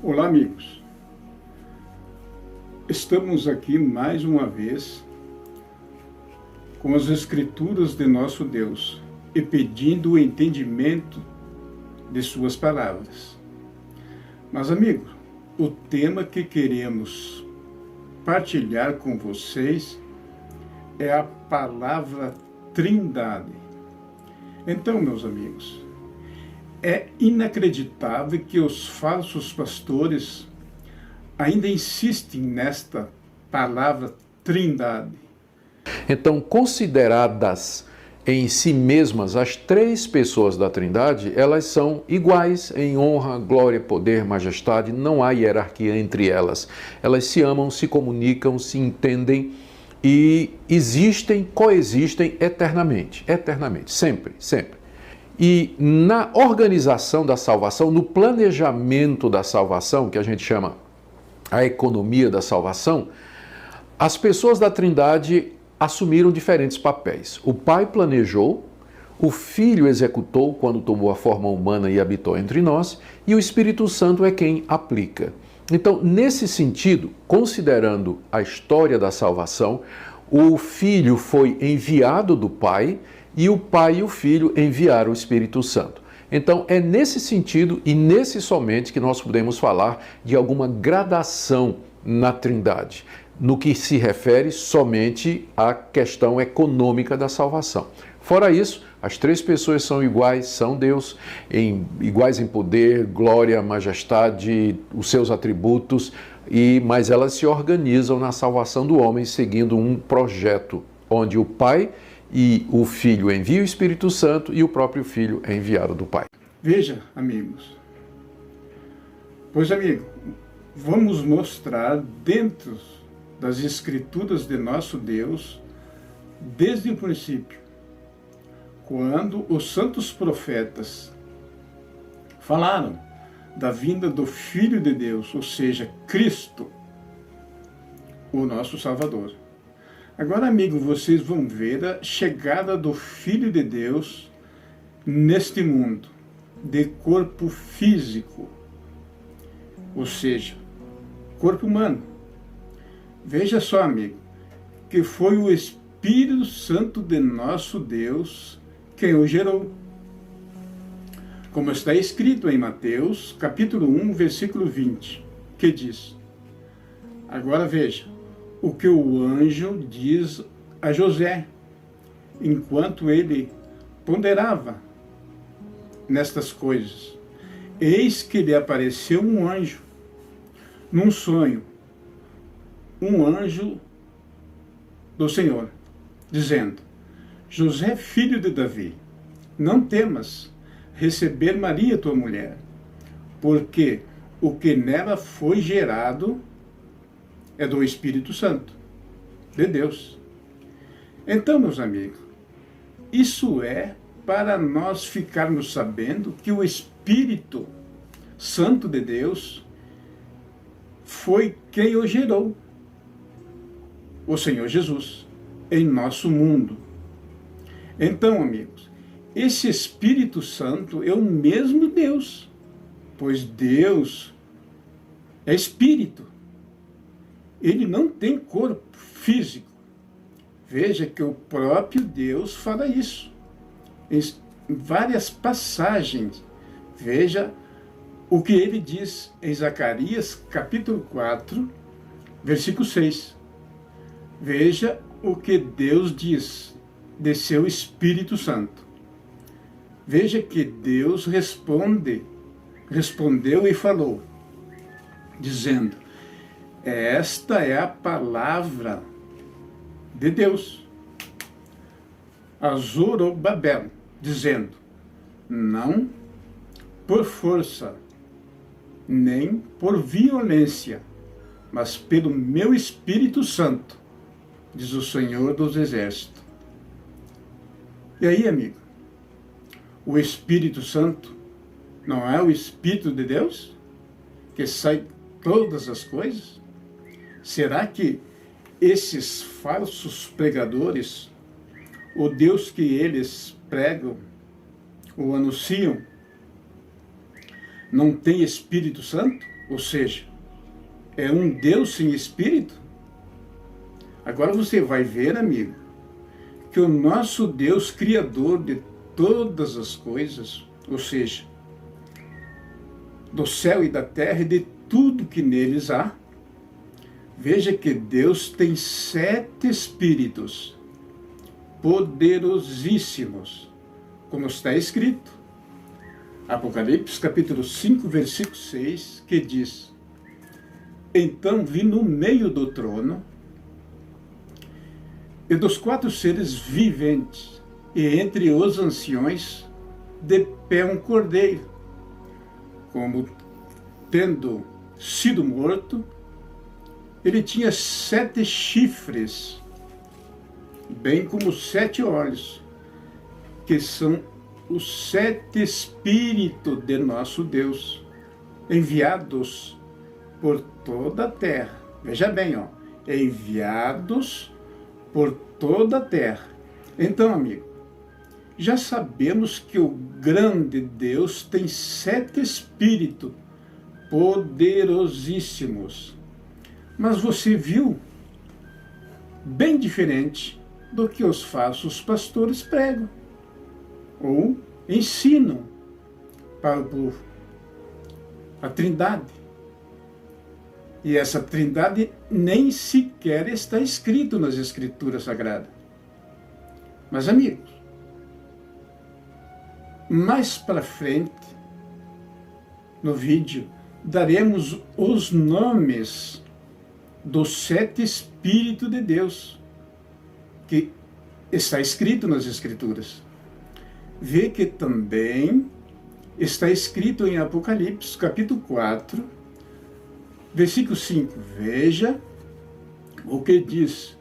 Olá, amigos. Estamos aqui mais uma vez com as Escrituras de nosso Deus e pedindo o entendimento de suas palavras. Mas, amigos, o tema que queremos partilhar com vocês é a palavra Trindade. Então, meus amigos, é inacreditável que os falsos pastores ainda insistem nesta palavra Trindade. Então, consideradas em si mesmas as três pessoas da Trindade, elas são iguais em honra, glória, poder, majestade, não há hierarquia entre elas. Elas se amam, se comunicam, se entendem e existem, coexistem eternamente, sempre, sempre. E na organização da salvação, no planejamento da salvação, que a gente chama a economia da salvação, as pessoas da Trindade assumiram diferentes papéis. O Pai planejou, o Filho executou quando tomou a forma humana e habitou entre nós, e o Espírito Santo é quem aplica. Então, nesse sentido, considerando a história da salvação, o Filho foi enviado do Pai, e o Pai e o Filho enviaram o Espírito Santo. Então, é nesse sentido e nesse somente que nós podemos falar de alguma gradação na Trindade, no que se refere somente à questão econômica da salvação. Fora isso, as três pessoas são iguais, são Deus, iguais em poder, glória, majestade, os seus atributos, mas elas se organizam na salvação do homem seguindo um projeto onde o Pai e o Filho envia o Espírito Santo e o próprio Filho é enviado do Pai. Veja, amigos. Pois, amigo, vamos mostrar dentro das Escrituras de nosso Deus, desde o princípio, quando os santos profetas falaram da vinda do Filho de Deus, ou seja, Cristo, o nosso Salvador. Agora, amigo, vocês vão ver a chegada do Filho de Deus neste mundo, de corpo físico, ou seja, corpo humano. Veja só, amigo, que foi o Espírito Santo de nosso Deus quem o gerou. Como está escrito em Mateus, capítulo 1, versículo 20, que diz: agora veja o que o anjo diz a José, enquanto ele ponderava nestas coisas. Eis que lhe apareceu um anjo, num sonho, um anjo do Senhor, dizendo: José, filho de Davi, não temas receber Maria, tua mulher, porque o que nela foi gerado é do Espírito Santo, de Deus. Então, meus amigos, isso é para nós ficarmos sabendo que o Espírito Santo de Deus foi quem o gerou, o Senhor Jesus, em nosso mundo. Então, amigos, esse Espírito Santo é o mesmo Deus, pois Deus é Espírito. Ele não tem corpo físico. Veja que o próprio Deus fala isso em várias passagens. Veja o que ele diz em Zacarias, capítulo 4, versículo 6. Veja o que Deus diz de seu Espírito Santo. Veja que Deus respondeu e falou, dizendo: esta é a palavra de Deus a Zorobabel, dizendo: não por força, nem por violência, mas pelo meu Espírito Santo, diz o Senhor dos Exércitos. E aí, amigo, o Espírito Santo não é o Espírito de Deus que sai todas as coisas? Será que esses falsos pregadores, o Deus que eles pregam ou anunciam, não tem Espírito Santo? Ou seja, é um Deus sem espírito? Agora você vai ver, amigo, que o nosso Deus, Criador de todas as coisas, ou seja, do céu e da terra e de tudo que neles há, veja que Deus tem 7 espíritos poderosíssimos, como está escrito. Apocalipse capítulo 5, versículo 6, que diz: Então vi no meio do trono e dos 4 seres viventes, e entre os anciões, de pé um cordeiro, como tendo sido morto. Ele tinha 7 chifres, bem como 7 olhos, que são os 7 espíritos de nosso Deus, enviados por toda a terra. Veja bem, enviados por toda a terra. Então, amigo, já sabemos que o grande Deus tem 7 espíritos poderosíssimos. Mas você viu bem diferente do que os falsos pastores pregam ou ensinam para o povo. A Trindade. E essa Trindade nem sequer está escrito nas Escrituras Sagradas. Mas, amigos, mais para frente, no vídeo, daremos os nomes dos 7 Espíritos de Deus, que está escrito nas Escrituras. Vê que também está escrito em Apocalipse, capítulo 4, versículo 5. Veja o que diz: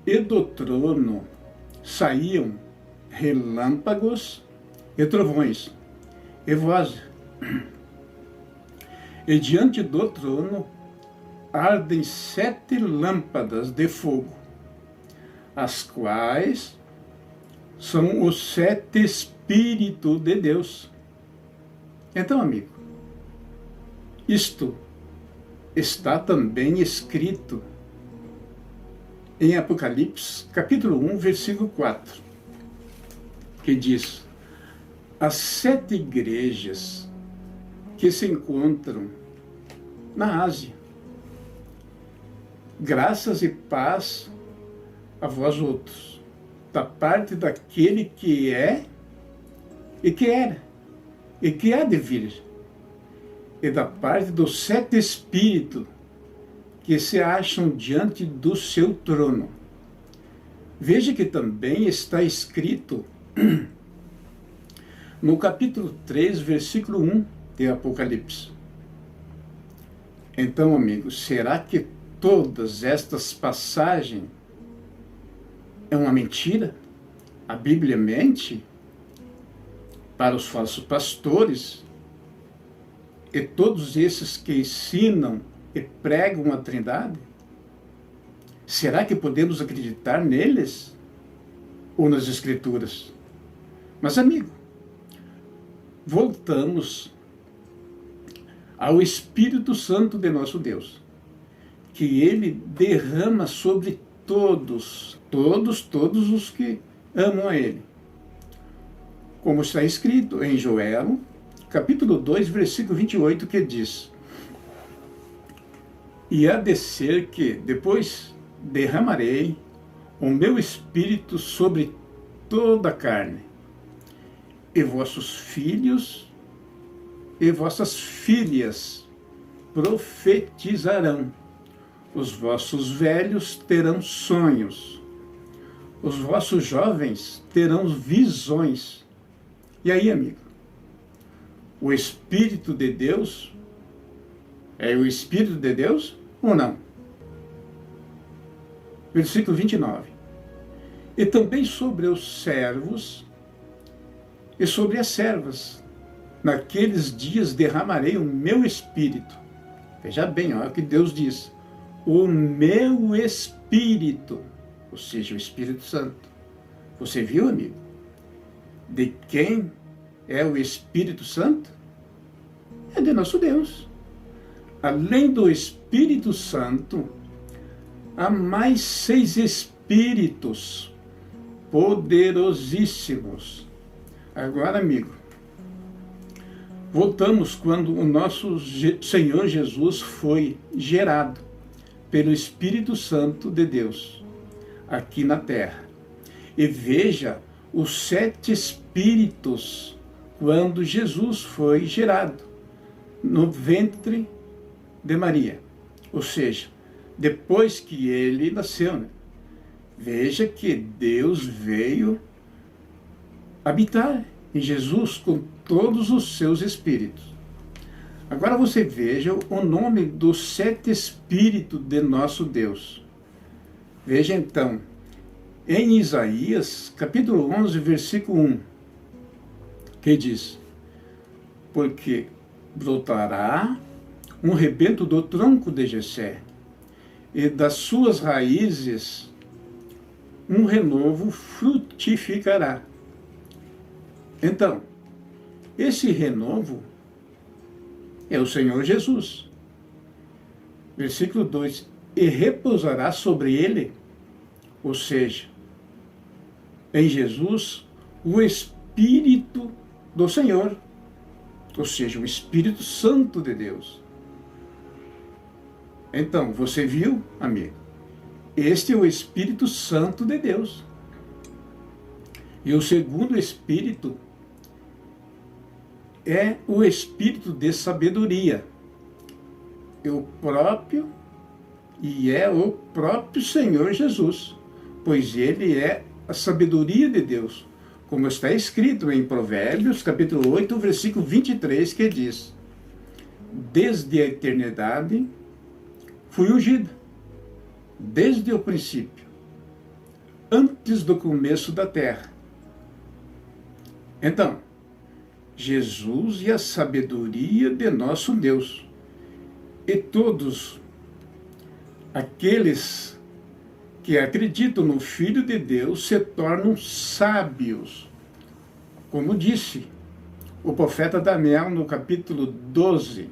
E do trono saíam relâmpagos e trovões, e vozes, e diante do trono ardem 7 lâmpadas de fogo, as quais são os 7 Espíritos de Deus. Então, amigo, isto está também escrito em Apocalipse, capítulo 1, versículo 4, que diz: As 7 igrejas que se encontram na Ásia, graças e paz a vós outros, da parte daquele que é, e que era, e que há de vir, e da parte dos 7 Espíritos que se acham diante do seu trono. Veja que também está escrito no capítulo 3, versículo 1 de Apocalipse. Então, amigos, será que todas estas passagens é uma mentira? A Bíblia mente para os falsos pastores e todos esses que ensinam e pregam a Trindade? Será que podemos acreditar neles ou nas Escrituras? Mas, amigo, voltamos ao Espírito Santo de nosso Deus, que Ele derrama sobre todos os que amam a Ele. Como está escrito em Joel, capítulo 2, versículo 28, que diz: E há de ser que depois derramarei o meu Espírito sobre toda a carne, e vossos filhos e vossas filhas profetizarão, os vossos velhos terão sonhos, os vossos jovens terão visões. E aí, amigo, o Espírito de Deus é o Espírito de Deus ou não? Versículo 29. E também sobre os servos e sobre as servas, naqueles dias derramarei o meu Espírito. Veja bem, olha o que Deus diz: o meu Espírito, ou seja, o Espírito Santo. Você viu, amigo? De quem é o Espírito Santo? É de nosso Deus. além do Espírito Santo, há mais 6 Espíritos poderosíssimos. Agora, amigo, voltamos quando o nosso Senhor Jesus foi gerado pelo Espírito Santo de Deus aqui na terra. E veja os 7 Espíritos quando Jesus foi gerado no ventre de Maria. Ou seja, depois que ele nasceu, né? Veja que Deus veio habitar em Jesus com todos os seus espíritos. Agora você veja o nome dos 7 Espíritos de nosso Deus. Veja então, em Isaías, capítulo 11, versículo 1, que diz: porque brotará um rebento do tronco de Jessé, e das suas raízes um renovo frutificará. Então, esse renovo é o Senhor Jesus. Versículo 2: e repousará sobre ele, ou seja, em Jesus, o Espírito do Senhor, ou seja, o Espírito Santo de Deus. Então, você viu, amigo? Este é o Espírito Santo de Deus. E o segundo Espírito é o Espírito de sabedoria. É o próprio Senhor Jesus, pois ele é a sabedoria de Deus, como está escrito em Provérbios, capítulo 8, versículo 23, que diz: desde a eternidade fui ungido, desde o princípio, antes do começo da terra. Então, Jesus e a sabedoria de nosso Deus. E todos aqueles que acreditam no Filho de Deus se tornam sábios. Como disse o profeta Daniel no capítulo 12,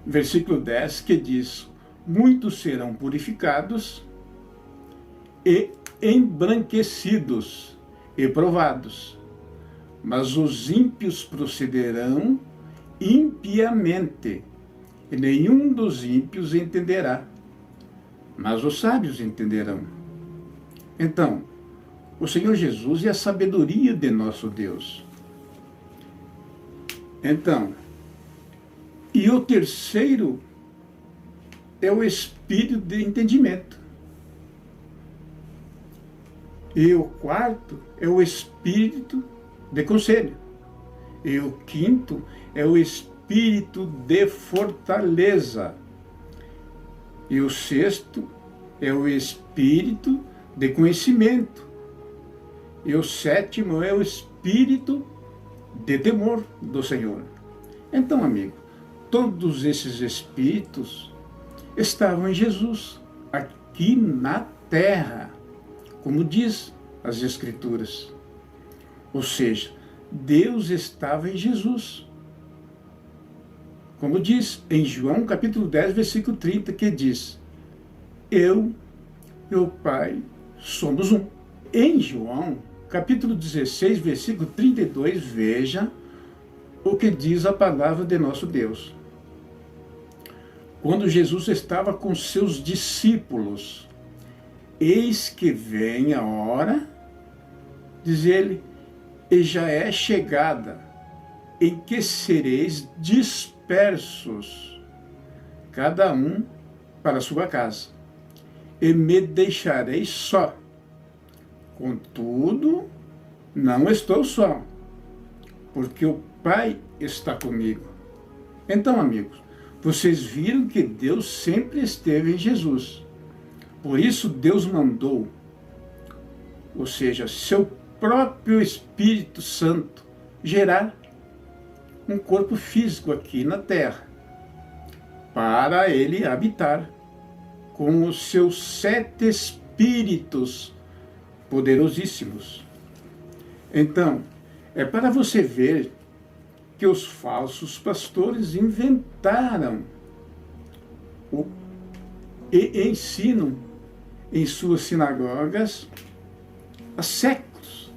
versículo 10, que diz: muitos serão purificados e embranquecidos e provados, mas os ímpios procederão impiamente, e nenhum dos ímpios entenderá, mas os sábios entenderão. Então, o Senhor Jesus é a sabedoria de nosso Deus. Então, e o terceiro é o Espírito de entendimento. E o quarto é o Espírito de conselho. E o quinto é o Espírito de fortaleza. E o sexto é o Espírito de conhecimento. E o sétimo é o Espírito de temor do Senhor. Então, amigo, todos esses Espíritos estavam em Jesus, aqui na terra, como diz as Escrituras. Ou seja, Deus estava em Jesus. Como diz em João capítulo 10, versículo 30, que diz: eu e o Pai somos um. Em João capítulo 16, versículo 32, veja o que diz a palavra de nosso Deus. Quando Jesus estava com seus discípulos: eis que vem a hora, diz ele, e já é chegada, em que sereis dispersos, cada um para a sua casa, e me deixareis só. Contudo, não estou só, porque o Pai está comigo. Então, amigos, vocês viram que Deus sempre esteve em Jesus. Por isso Deus mandou, ou seja, seu próprio Espírito Santo, gerar um corpo físico aqui na terra, para ele habitar com os seus 7 Espíritos poderosíssimos. Então, é para você ver que os falsos pastores inventaram e ensinam em suas sinagogas há séculos.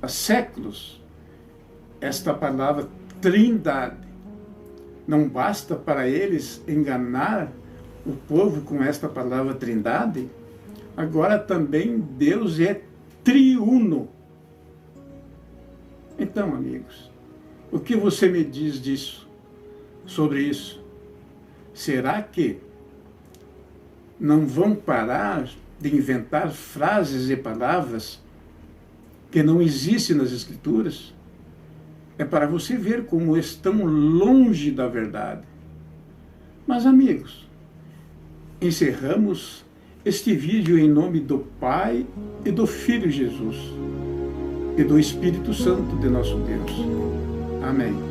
Há séculos. Esta palavra trindade. Não basta para eles enganar o povo com esta palavra trindade? Agora também Deus é triuno. Então, amigos, o que você me diz disso? Sobre isso? Será que não vão parar de inventar frases e palavras que não existem nas Escrituras? É para você ver como estão longe da verdade. Mas, amigos, encerramos este vídeo em nome do Pai e do Filho Jesus e do Espírito Santo de nosso Deus. Amém.